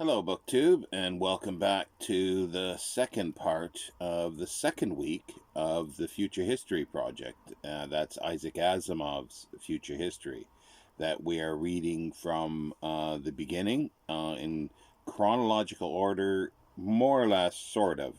Hello, BookTube, and welcome back to the second part of the second week of the Future History Project. That's Isaac Asimov's Future History, that we are reading from the beginning in chronological order, more or less, sort of.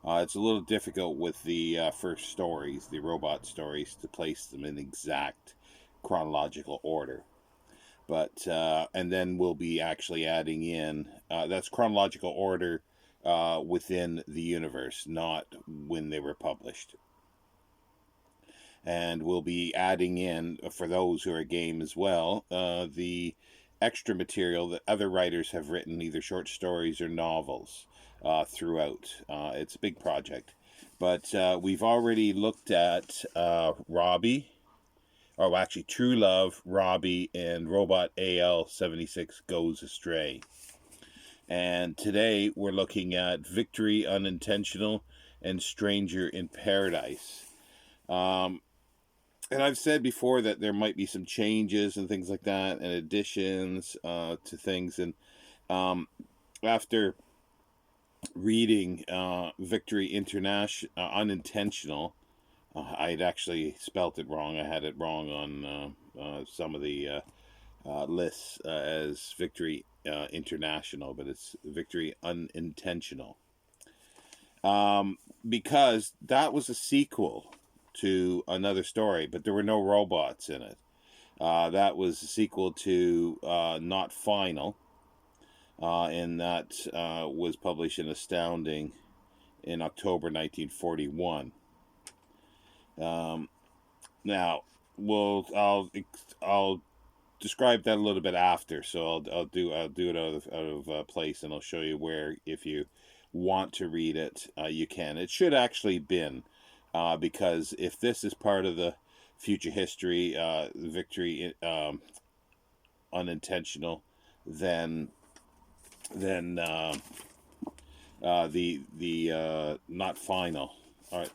It's a little difficult with the first stories, the robot stories, to place them in exact chronological order. But and then we'll be actually adding in that's chronological order within the universe, not when they were published. And we'll be adding in, for those who are game as well, the extra material that other writers have written, either short stories or novels, throughout. It's a big project. But we've already looked at Robbie, or actually True Love, Robbie, and Robot AL-76 Goes Astray. And today we're looking at Victory Unintentional and Stranger in Paradise. And I've said before that there might be some changes and things like that, and additions to things. And after reading Victory Unintentional, I'd actually spelt it wrong. I had it wrong on some of the lists as Victory International, but it's Victory Unintentional. Because that was a sequel to another story, but there were no robots in it. That was a sequel to Not Final, and that was published in Astounding in October 1941. Now, I'll describe that a little bit after. So I'll do it out of place, and I'll show you where, if you want to read it, you can. It should actually been, because if this is part of the future history, Victory Unintentional, then the Not Final. All right.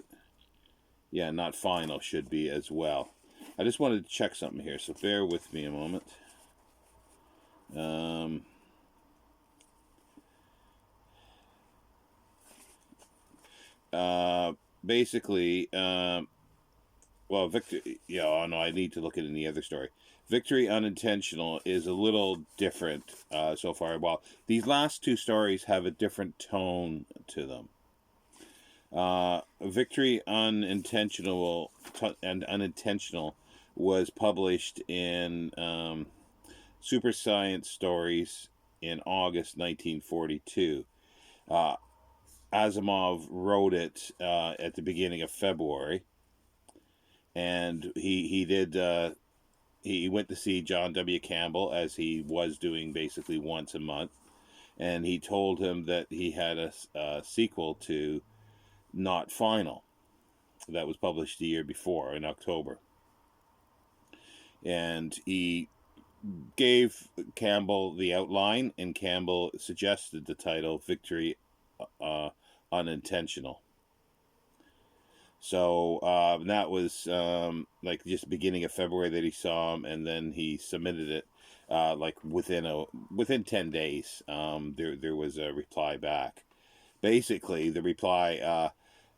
Yeah, Not Final should be as well. I just wanted to check something here, so bear with me a moment. Basically, well, Victory, yeah, oh no, I need to look at it in the other story. Victory Unintentional is a little different so far. Well, these last two stories have a different tone to them. Victory Unintentional was published in Super Science Stories in August 1942. Asimov wrote it at the beginning of February, and he went to see John W. Campbell, as he was doing basically once a month, and he told him that he had a sequel to Not Final that was published the year before in October. And he gave Campbell the outline, and Campbell suggested the title Victory Unintentional. So that was like just beginning of February that he saw him, and then he submitted it like within 10 days. There was a reply back. Basically, the reply,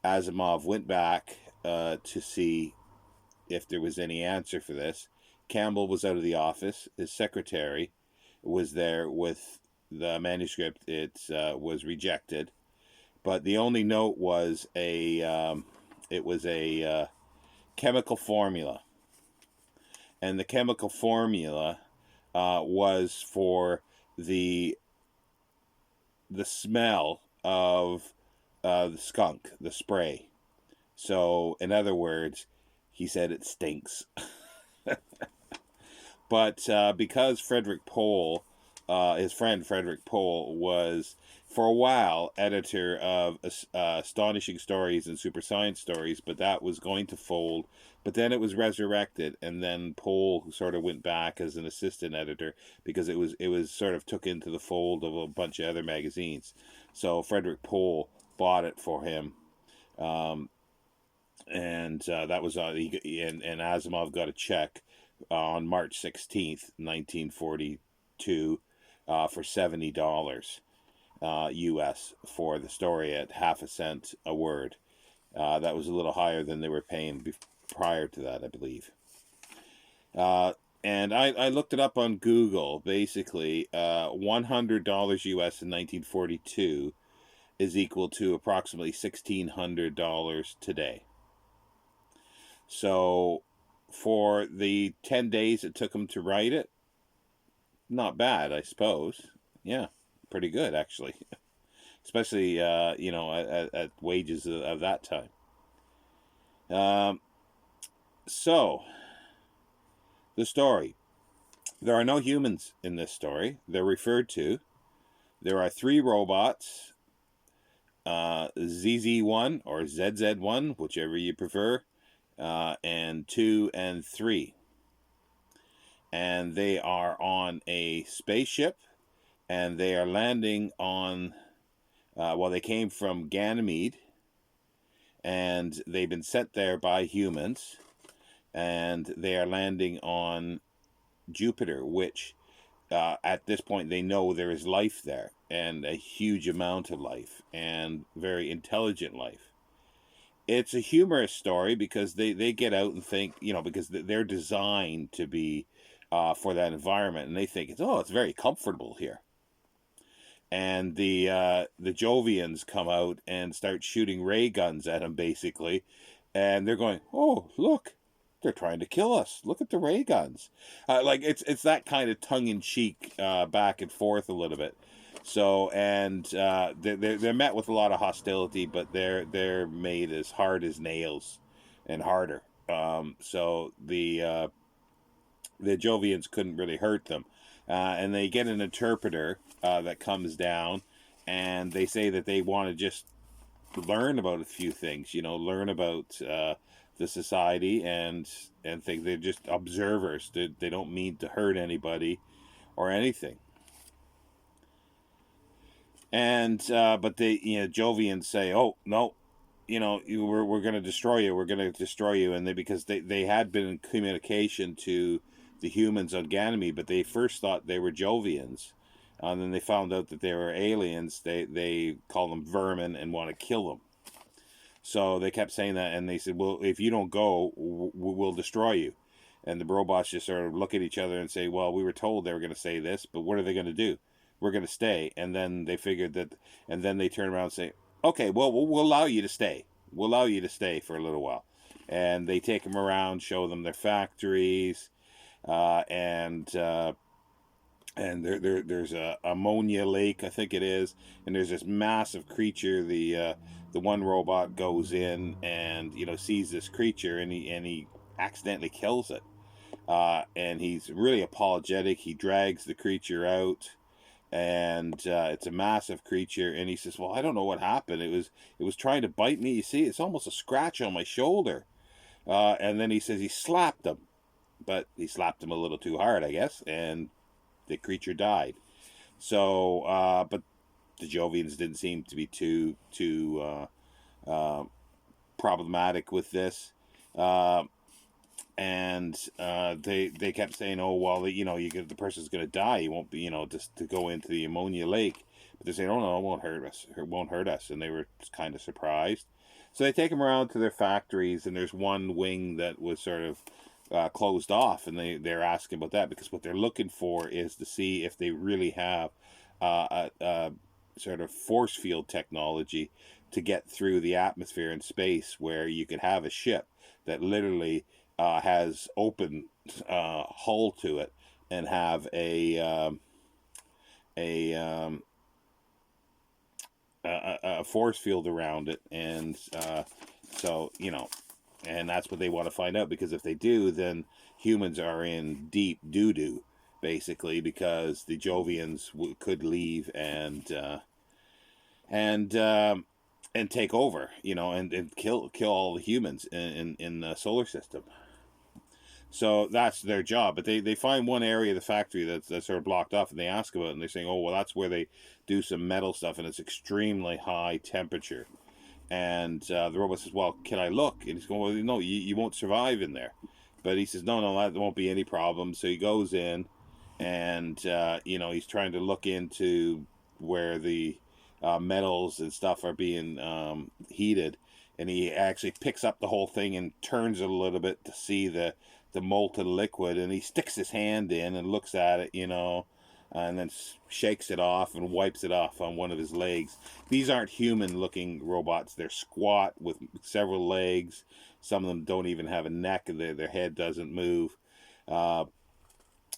Asimov went back to see if there was any answer for this. Campbell was out of the office. His secretary was there with the manuscript. It was rejected, but the only note was a chemical formula, and the chemical formula was for the smell of the skunk, the spray. So, in other words, he said it stinks. But because Frederick Pohl, his friend Frederick Pohl, was for a while editor of Astonishing Stories and Super Science Stories, but that was going to fold. But then it was resurrected, and then Pohl sort of went back as an assistant editor because it was sort of took into the fold of a bunch of other magazines. So Frederick Pohl bought it for him. And that was and Asimov got a check on March 16th, 1942, for $70 US for the story at half a cent a word. That was a little higher than they were paying prior to that, I believe. And I looked it up on Google. Basically, $100 US in 1942 is equal to approximately $1,600 today. So for the 10 days it took them to write it, not bad, I suppose. Yeah, pretty good, actually. Especially, at wages of that time. So, the story. There are no humans in this story. They're referred to. There are 3 robots, ZZ1 or ZZ1, whichever you prefer, and 2 and 3. And they are on a spaceship, and they are landing on, they came from Ganymede, and they've been sent there by humans, and they are landing on Jupiter, which at this point they know there is life there, and a huge amount of life, and very intelligent life. It's a humorous story because they get out and think, because they're designed to be for that environment, and they think it's very comfortable here. And the Jovians come out and start shooting ray guns at them, basically, and they're going, "Oh, look, they're trying to kill us! Look at the ray guns!" It's that kind of tongue in cheek, back and forth a little bit. So, and they're met with a lot of hostility, but they're made as hard as nails, and harder. So the Jovians couldn't really hurt them. And they get an interpreter that comes down, and they say that they want to just learn about a few things, learn about the society, and think they're just observers. They don't mean to hurt anybody or anything. And but they, Jovians say, "Oh no, we're going to destroy you. We're going to destroy you." And because they had been in communication to the humans on Ganymede, but they first thought they were Jovians, and then they found out that they were aliens. They call them vermin and want to kill them. So they kept saying that, and they said, "Well, if you don't go, we'll destroy you." And the robots just sort of look at each other and say, "Well, we were told they were going to say this, but what are they going to do? We're going to stay." And then they figured that, and then they turn around and say, "Okay, well, we'll allow you to stay. We'll allow you to stay for a little while." And they take them around, show them their factories, and there's a ammonia lake, I think it is, and there's this massive creature. The one robot goes in and sees this creature, and he accidentally kills it, and he's really apologetic. He drags the creature out, and it's a massive creature, and he says, "Well, I don't know what happened. It was trying to bite me. You see, it's almost a scratch on my shoulder." And then he says he slapped him, but he slapped him a little too hard, I guess, and the creature died. So, but the Jovians didn't seem to be too problematic with this, and they kept saying, "Oh, well, the person's going to die. He won't be, just to go into the ammonia lake." But they say, "Oh no, it won't hurt us. It won't hurt us," and they were kind of surprised. So they take them around to their factories, and there's one wing that was sort of closed off, and they're asking about that, because what they're looking for is to see if they really have a sort of force field technology to get through the atmosphere and space, where you could have a ship that literally has open hull to it, and have a force field around it, and so and that's what they want to find out, because if they do, then humans are in deep doo-doo, basically, because the Jovians could leave and take over, and kill all the humans in the solar system. So that's their job. But they find one area of the factory that's sort of blocked off, and they ask about it, and they're saying, "Oh, well, that's where they do some metal stuff, and it's extremely high temperature." And the robot says, "Well, can I look?" And he's going, "Well, no, you won't survive in there." But he says, no, that won't be any problem. So he goes in, and he's trying to look into where the metals and stuff are being heated, and he actually picks up the whole thing and turns it a little bit to see the molten liquid, and he sticks his hand in and looks at it, and then shakes it off and wipes it off on one of his legs. These aren't human looking robots. They're squat with several legs. Some of them don't even have a neck. Their head doesn't move. uh,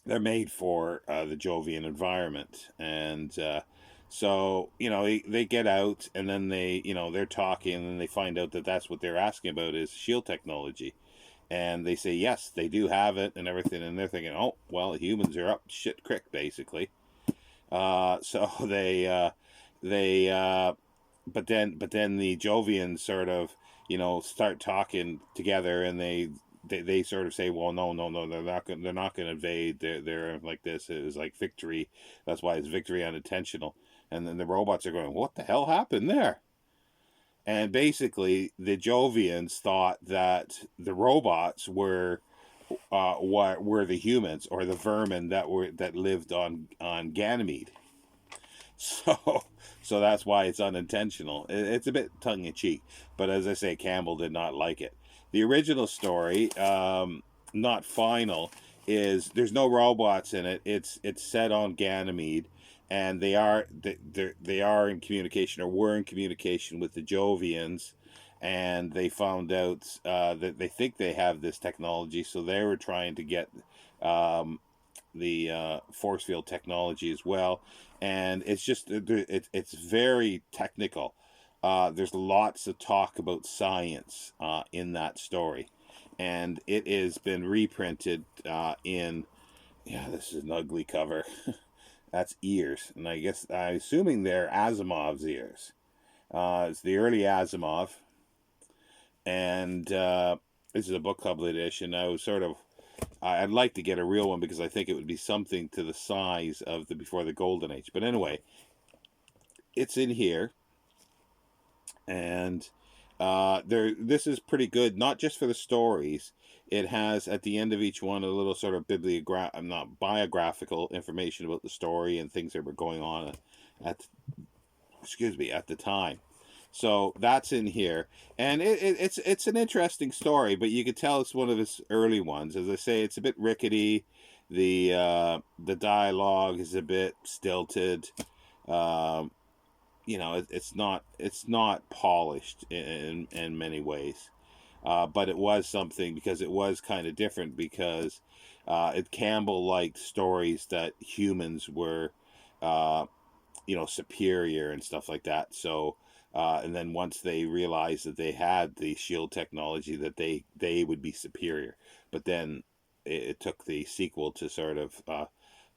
they're made for the Jovian environment, and so they get out, and then they're talking, and they find out that that's what they're asking about is shield technology, and they say yes, they do have it and everything, and they're thinking, oh well, humans are up shit creek basically. So they but then the Jovians sort of start talking together, and they sort of say, well, no, they're not going to invade. They're like this. It was like victory. That's why it's victory unintentional. And then the robots are going, what the hell happened there? And basically, the Jovians thought that the robots were the humans or the vermin that lived on Ganymede. So, so that's why it's unintentional. It's a bit tongue in cheek, but as I say, Campbell did not like it. The original story, not final, is there's no robots in it. It's set on Ganymede, and they are in communication, or were in communication with the Jovians, and they found out that they think they have this technology, so they were trying to get um, the force field technology as well, and it's just it's very technical. There's lots of talk about science in that story, and it has been reprinted in, yeah, this is an ugly cover. That's ears, and I guess I'm assuming they're Asimov's ears. It's the early Asimov, and this is a book club edition. I'd like to get a real one because I think it would be something to the size of the Before the Golden Age. But anyway, it's in here, and this is pretty good, not just for the stories. It has at the end of each one a little sort of not biographical information about the story and things that were going on at at the time. So that's in here, and it's an interesting story, but you could tell it's one of his early ones. As I say, it's a bit rickety. The dialogue is a bit stilted. Um, it's not polished in many ways, but it was something because it was kind of different because Campbell liked stories that humans were uh, superior and stuff like that. So, and then once they realized that they had the shield technology, that they would be superior. But then it took the sequel to sort of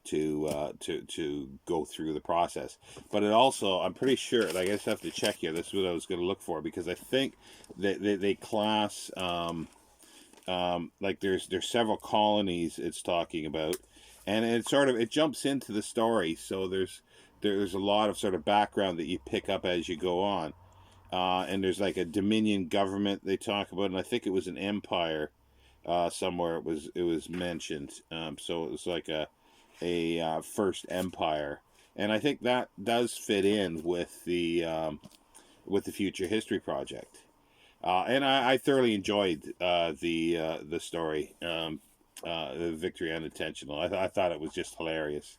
to go through the process. But it also, I'm pretty sure, like, I just have to check here. This is what I was going to look for because I think that they class like there's several colonies it's talking about, and it jumps into the story. So there's a lot of sort of background that you pick up as you go on, and there's like a Dominion government they talk about, and I think it was an empire somewhere. It was mentioned. So it was like a first empire, and I think that does fit in with the Future History Project. And I thoroughly enjoyed the story, the Victory Unintentional. I thought it was just hilarious,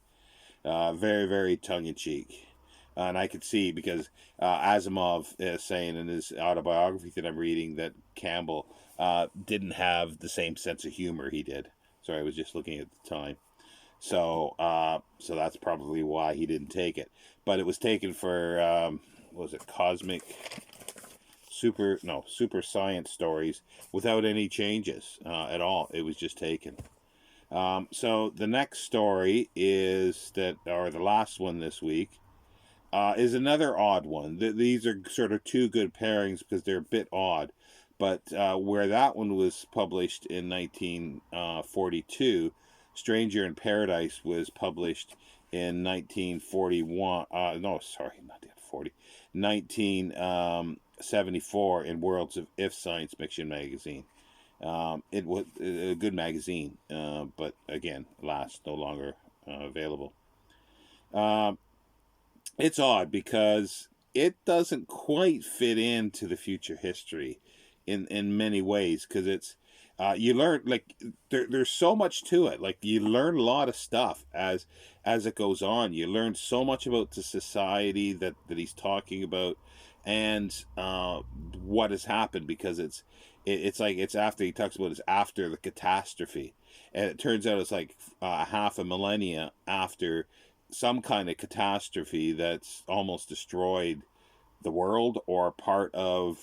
very very tongue in cheek, and I could see because Asimov is saying in his autobiography that I'm reading that Campbell didn't have the same sense of humor he did. Sorry, I was just looking at the time. So that's probably why he didn't take it. But it was taken for what was it, cosmic super science stories without any changes at all. It was just taken. So the next story is that, or the last one this week, is another odd one. These are sort of two good pairings because they're a bit odd. But where that one was published in 1942, Stranger in Paradise was published in 1941. No, sorry, not 1940. 1974 in Worlds of If Science Fiction magazine. It was a good magazine, but again, no longer available. Um, it's odd because it doesn't quite fit into the future history in many ways, because it's you learn, like, there's so much to it. Like, you learn a lot of stuff as it goes on. You learn so much about the society that he's talking about, and what has happened, because it's like, it's after he talks about, it's after the catastrophe, and it turns out it's like half a millennia after some kind of catastrophe that's almost destroyed the world or part of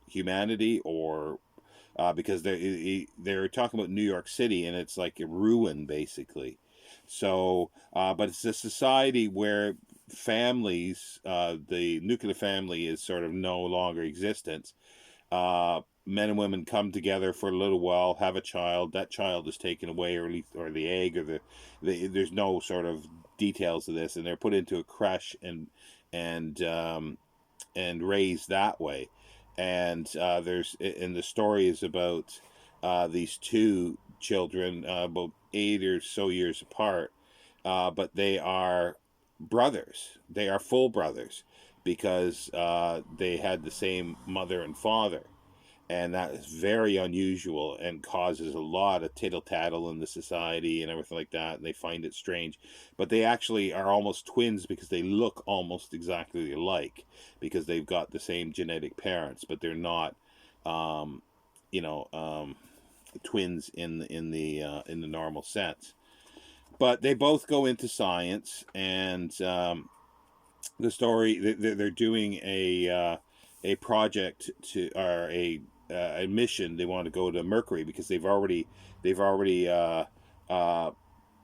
humanity, or because they're talking about New York City, and it's like a ruin basically. So, but it's a society where families, the nuclear family is sort of no longer existent. Men and women come together for a little while, have a child. That child is taken away, or at least, or the egg, or there's no sort of details of this, and they're put into a creche and and raised that way. And the story is about these two children, about 8 or so years apart, but they are brothers. They are full brothers, because they had the same mother and father, and that is very unusual and causes a lot of tittle tattle in the society and everything like that. And they find it strange, but they actually are almost twins, because they look almost exactly alike, because they've got the same genetic parents, but they're not, um, you know, twins in the normal sense. But they both go into science, and the story, they're doing a project to, or a mission. They want to go to Mercury, because they've already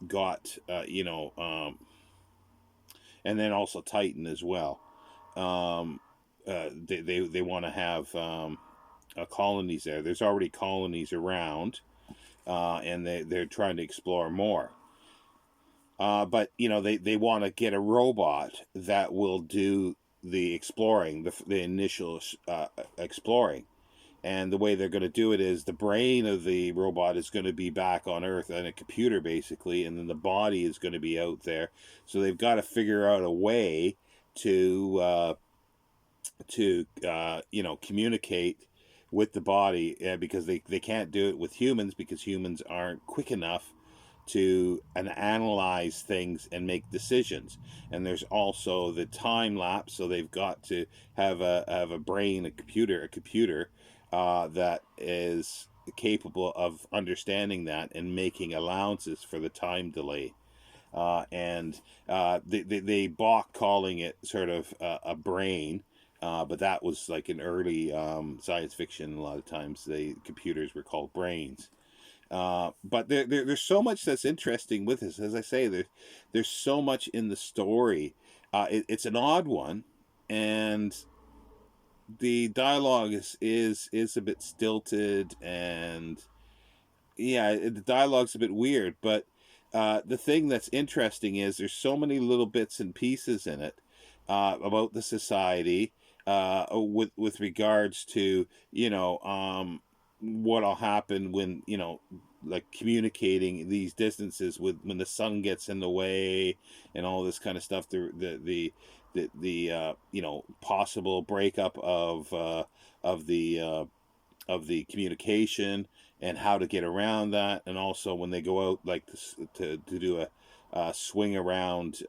got, and then also Titan as well. They want to have colonies there. There's already colonies around, and they're trying to explore more. But they want to get a robot that will do the exploring, the initial exploring. And the way they're going to do it is, the brain of the robot is going to be back on Earth on a computer, basically, and then the body is going to be out there. So they've got to figure out a way to communicate with the body, because they can't do it with humans, because humans aren't quick enough to analyze things and make decisions. And there's also the time lapse, so they've got to have a brain, a computer that is capable of understanding that and making allowances for the time delay. And they balk calling it sort of a brain, but that was like in early science fiction. A lot of times, the computers were called brains. But there's so much that's interesting with this. As I say, there's so much in the story. It's an odd one, and the dialogue is a bit stilted, and yeah, the dialogue's a bit weird. But the thing that's interesting is, there's so many little bits and pieces in it about the society, with regards to, what'll happen when, like, communicating these distances, with when the sun gets in the way, and all this kind of stuff. The possible breakup of the communication, and how to get around that. And also, when they go out, like, to do a swing around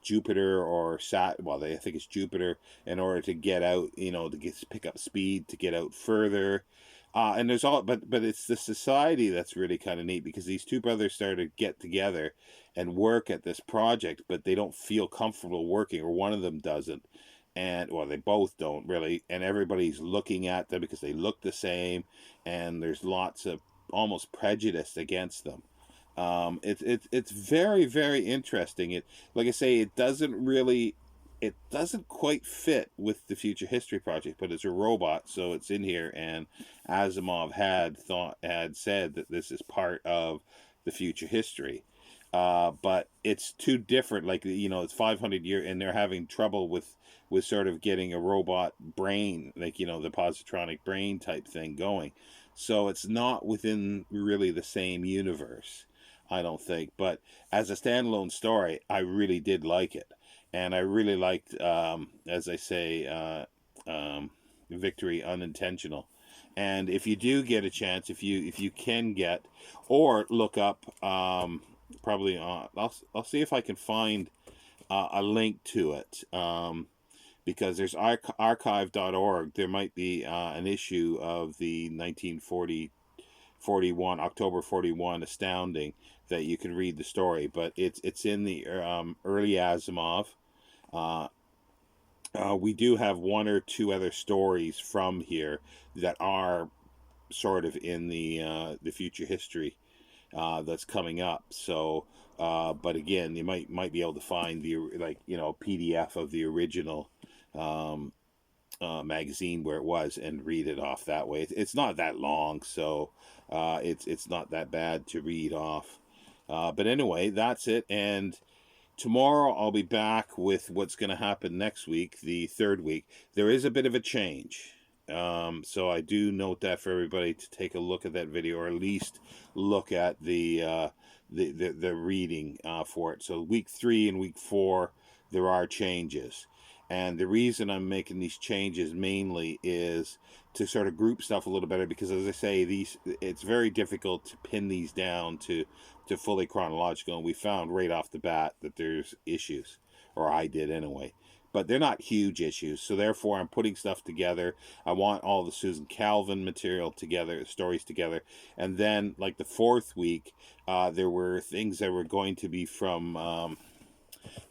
Jupiter or I think it's Jupiter, in order to get out, pick up speed to get out further. And there's all, but it's the society that's really kind of neat, because these two brothers started to get together and work at this project, but they don't feel comfortable working, or one of them doesn't. And, well, they both don't really, and everybody's looking at them because they look the same, and there's lots of almost prejudice against them. It's very, very interesting. It, like I say, it doesn't quite fit with the Future History Project, but it's a robot, so it's in here. And Asimov had said that this is part of the future history. But it's too different. Like, it's 500 years, and they're having trouble with sort of getting a robot brain, like, the positronic brain type thing going. So it's not within really the same universe. I don't think. But as a standalone story, I really did like it, and I really liked, as I say, Victory Unintentional. And if you do get a chance, if you can get, or look up, probably I'll see if I can find a link to it. Because there's archive.org, there might be an issue of the 1941 October 41 Astounding that you can read the story, but it's in the early Asimov. Uh, we do have one or two other stories from here that are sort of in the future history that's coming up. So, but again, you might be able to find the, like, PDF of the original um, magazine where it was and read it off that way. It's not that long, so it's not that bad to read off. But anyway, that's it. And tomorrow I'll be back with what's going to happen next week, the third week. There is a bit of a change. So I do note that for everybody to take a look at that video, or at least look at the reading for it. So week 3 and week 4, there are changes. And the reason I'm making these changes mainly is to sort of group stuff a little better, because as I say, it's very difficult to pin these down to fully chronological, and we found right off the bat that there's issues, or I did anyway, but they're not huge issues. So therefore I'm putting stuff together. I want all the Susan Calvin material together, stories together, and then like the 4th week, there were things that were going to be from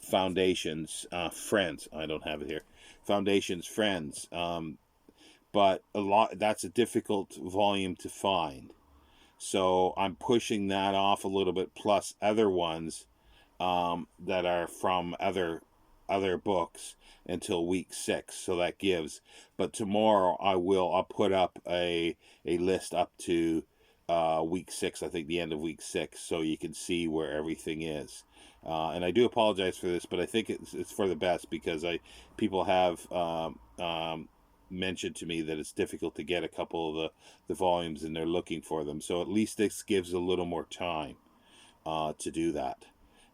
Foundation's Friends. I don't have it here. Foundation's Friends, but that's a difficult volume to find. So I'm pushing that off a little bit, plus other ones that are from other books until week 6. So that gives. But tomorrow I'll put up a list up to week 6. I think the end of week 6, so you can see where everything is. And I do apologize for this, but I think it's for the best, because people have mentioned to me that it's difficult to get a couple of the volumes, and they're looking for them. So at least this gives a little more time to do that.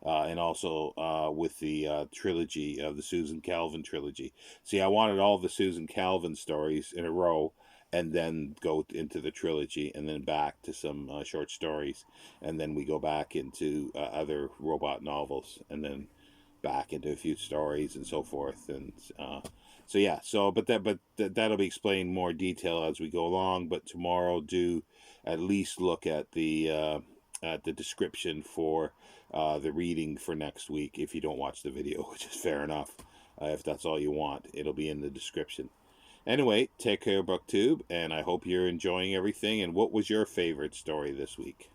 And also with the trilogy of the Susan Calvin trilogy. See, I wanted all the Susan Calvin stories in a row, and then go into the trilogy, and then back to some short stories, and then we go back into other robot novels, and then back into a few stories, and so forth. And so yeah, that'll be explained more detail as we go along. But tomorrow, do at least look at the description for the reading for next week. If you don't watch the video, which is fair enough, if that's all you want, it'll be in the description. Anyway, take care, BookTube, and I hope you're enjoying everything. And what was your favorite story this week?